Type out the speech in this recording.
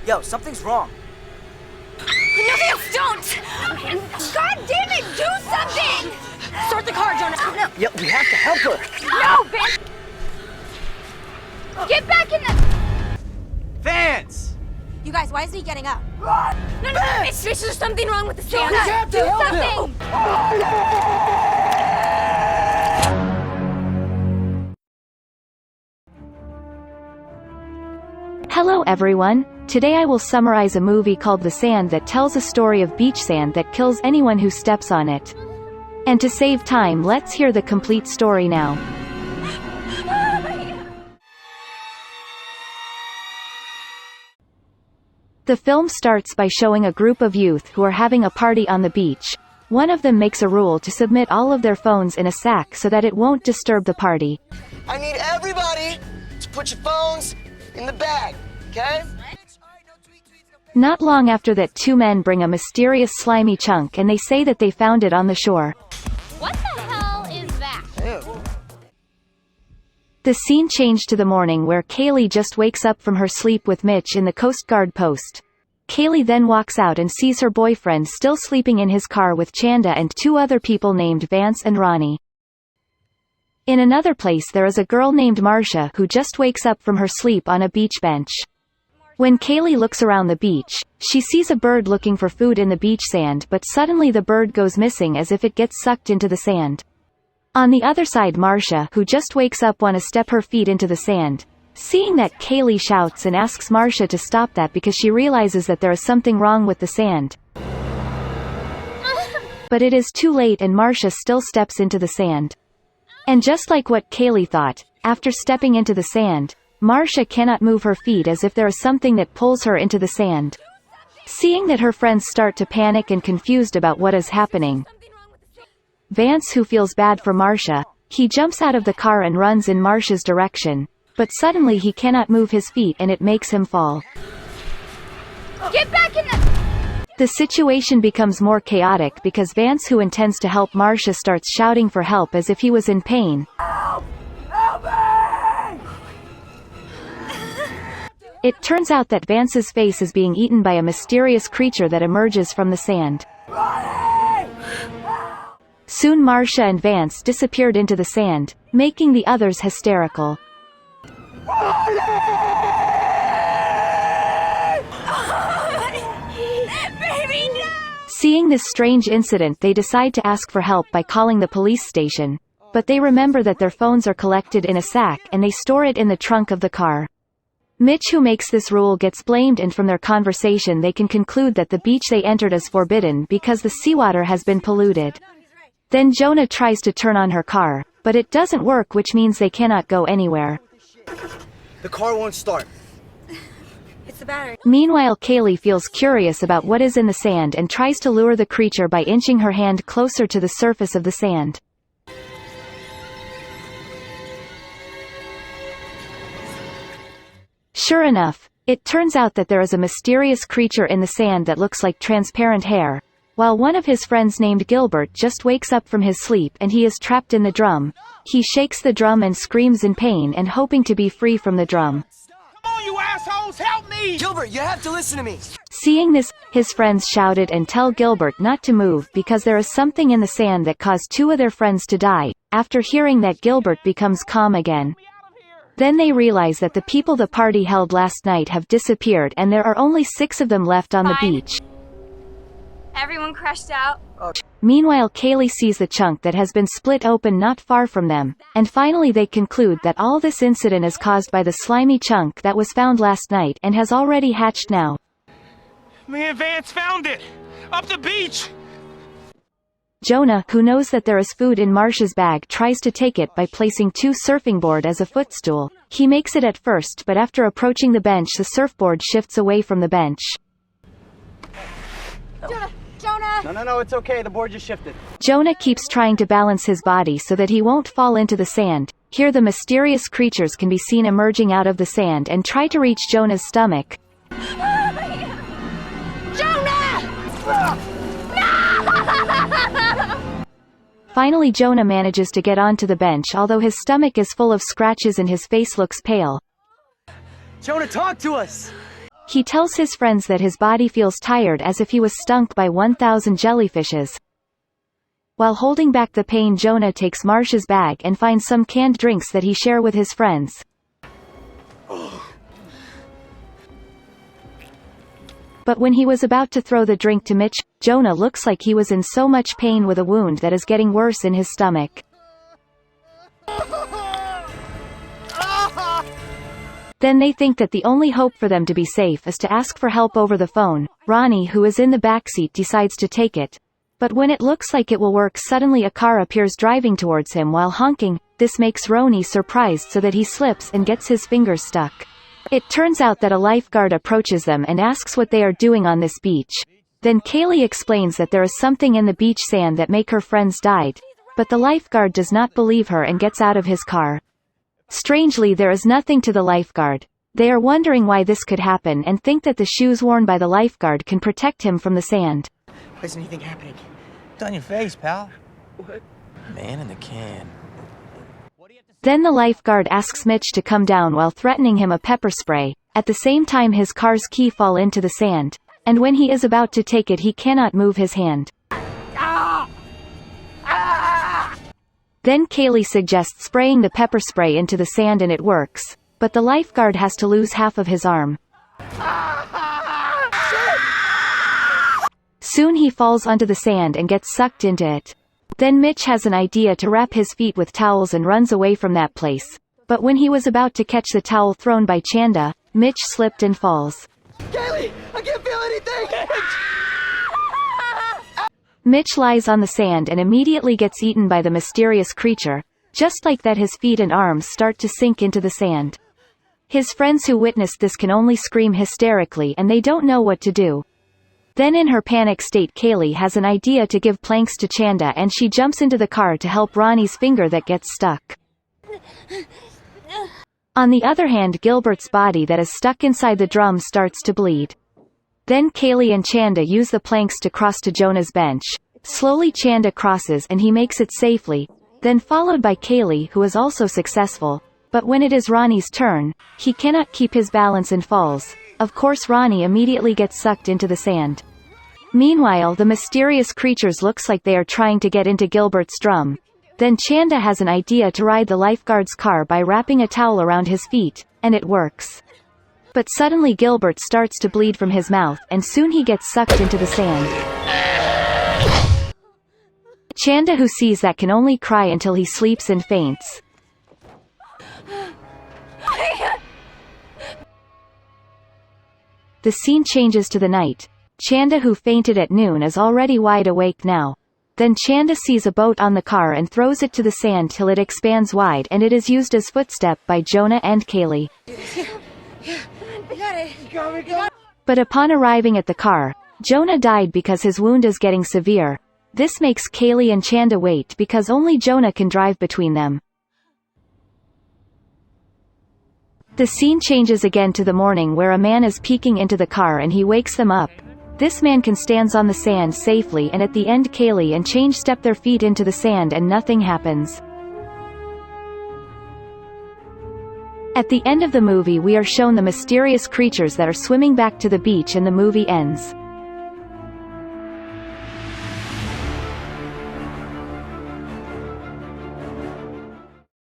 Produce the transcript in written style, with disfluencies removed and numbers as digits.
Yo, something's wrong. No, Vance, don't! God damn it, do something! Start the car, Jonah. No. Yo, we have to help her. No, Vance! Get back in the... Vance! You guys, why isn't he getting up? No, Mitch, there's something wrong with the stand. We have to help something! Hello everyone, today I will summarize a movie called The Sand that tells a story of beach sand that kills anyone who steps on it. And to save time, let's hear the complete story now. The film starts by showing a group of youth who are having a party on the beach. One of them makes a rule to submit all of their phones in a sack so that it won't disturb the party. I need everybody to put your phones in the bag, okay? Not long after that, two men bring a mysterious slimy chunk and they say that they found it on the shore. What the hell is that? Ew. The scene changed to the morning where Kaylee just wakes up from her sleep with Mitch in the Coast Guard post. Kaylee then walks out and sees her boyfriend still sleeping in his car with Chanda and two other people named Vance and Ronnie. In another place there is a girl named Marcia who just wakes up from her sleep on a beach bench. When Kaylee looks around the beach, she sees a bird looking for food in the beach sand, but suddenly the bird goes missing as if it gets sucked into the sand. On the other side, Marcia, who just wakes up, wants to step her feet into the sand. Seeing that, Kaylee shouts and asks Marcia to stop that because she realizes that there is something wrong with the sand. But it is too late and Marcia still steps into the sand. And just like what Kaylee thought, after stepping into the sand, Marcia cannot move her feet as if there is something that pulls her into the sand. Seeing that, her friends start to panic and confused about what is happening. Vance, who feels bad for Marcia, he jumps out of the car and runs in Marcia's direction, but suddenly he cannot move his feet and it makes him fall. Get back in the... The situation becomes more chaotic because Vance, who intends to help Marcia, starts shouting for help as if he was in pain. Help! Help me! It turns out that Vance's face is being eaten by a mysterious creature that emerges from the sand. Soon Marcia and Vance disappeared into the sand, making the others hysterical. Baby, no! Seeing this strange incident, they decide to ask for help by calling the police station. But they remember that their phones are collected in a sack and they store it in the trunk of the car. Mitch, who makes this rule, gets blamed, and from their conversation they can conclude that the beach they entered is forbidden because the seawater has been polluted. Then Jonah tries to turn on her car, but it doesn't work, which means they cannot go anywhere. The car won't start. It's the battery. Meanwhile, Kaylee feels curious about what is in the sand and tries to lure the creature by inching her hand closer to the surface of the sand. Sure enough, it turns out that there is a mysterious creature in the sand that looks like transparent hair. While one of his friends named Gilbert just wakes up from his sleep and he is trapped in the drum, he shakes the drum and screams in pain and hoping to be free from the drum. Come on, you assholes, help me! Gilbert, you have to listen to me. Seeing this, his friends shouted and tell Gilbert not to move because there is something in the sand that caused two of their friends to die. After hearing that, Gilbert becomes calm again. Then they realize that the people the party held last night have disappeared and there are only 6 of them left on the beach. Everyone crashed out. Meanwhile, Kaylee sees the chunk that has been split open not far from them, and finally they conclude that all this incident is caused by the slimy chunk that was found last night and has already hatched now. Me and Vance found it! Up the beach! Jonah, who knows that there is food in Marcia's bag, tries to take it by placing 2 surfing board as a footstool. He makes it at first, but after approaching the bench the surfboard shifts away from the bench. Jonah! No, it's okay. The board just shifted. Jonah keeps trying to balance his body so that he won't fall into the sand. Here the mysterious creatures can be seen emerging out of the sand and try to reach Jonah's stomach. Finally Jonah manages to get onto the bench, although his stomach is full of scratches and his face looks pale. Jonah, talk to us! He tells his friends that his body feels tired as if he was stunk by 1,000 jellyfishes. While holding back the pain, Jonah takes Marsh's bag and finds some canned drinks that he share with his friends. But when he was about to throw the drink to Mitch, Jonah looks like he was in so much pain with a wound that is getting worse in his stomach. Then they think that the only hope for them to be safe is to ask for help over the phone. Ronnie, who is in the backseat, decides to take it. But when it looks like it will work, suddenly a car appears driving towards him while honking. This makes Ronnie surprised so that he slips and gets his fingers stuck. It turns out that a lifeguard approaches them and asks what they are doing on this beach. Then Kaylee explains that there is something in the beach sand that make her friends died. But the lifeguard does not believe her and gets out of his car. Strangely, there is nothing to the lifeguard. They are wondering why this could happen and think that the shoes worn by the lifeguard can protect him from the sand. Why isn't anything happening? It's on your face, pal. What? Man in the can. Then the lifeguard asks Mitch to come down while threatening him a pepper spray. At the same time, his car's key fall into the sand. And when he is about to take it, he cannot move his hand. Then Kaylee suggests spraying the pepper spray into the sand and it works. But the lifeguard has to lose half of his arm. Soon he falls onto the sand and gets sucked into it. Then Mitch has an idea to wrap his feet with towels and runs away from that place. But when he was about to catch the towel thrown by Chanda, Mitch slipped and falls. Kaylee, I can't feel anything! Mitch lies on the sand and immediately gets eaten by the mysterious creature. Just like that, his feet and arms start to sink into the sand. His friends who witnessed this can only scream hysterically and they don't know what to do. Then in her panic state, Kaylee has an idea to give planks to Chanda and she jumps into the car to help Ronnie's finger that gets stuck. On the other hand, Gilbert's body that is stuck inside the drum starts to bleed. Then Kaylee and Chanda use the planks to cross to Jonah's bench. Slowly Chanda crosses and he makes it safely, then followed by Kaylee, who is also successful. But when it is Ronnie's turn, he cannot keep his balance and falls. Of course, Ronnie immediately gets sucked into the sand. Meanwhile, the mysterious creatures looks like they are trying to get into Gilbert's drum. Then Chanda has an idea to ride the lifeguard's car by wrapping a towel around his feet, and it works. But suddenly Gilbert starts to bleed from his mouth, and soon he gets sucked into the sand. Chanda, who sees that, can only cry until he sleeps and faints. The scene changes to the night. Chanda, who fainted at noon, is already wide awake now. Then Chanda sees a boat on the car and throws it to the sand till it expands wide, and it is used as footstep by Jonah and Kaylee. But upon arriving at the car, Jonah died because his wound is getting severe. This makes Kaylee and Chanda wait because only Jonah can drive between them. The scene changes again to the morning where a man is peeking into the car and he wakes them up. This man can stand on the sand safely, and at the end Kaylee and Change step their feet into the sand and nothing happens. At the end of the movie we are shown the mysterious creatures that are swimming back to the beach and the movie ends.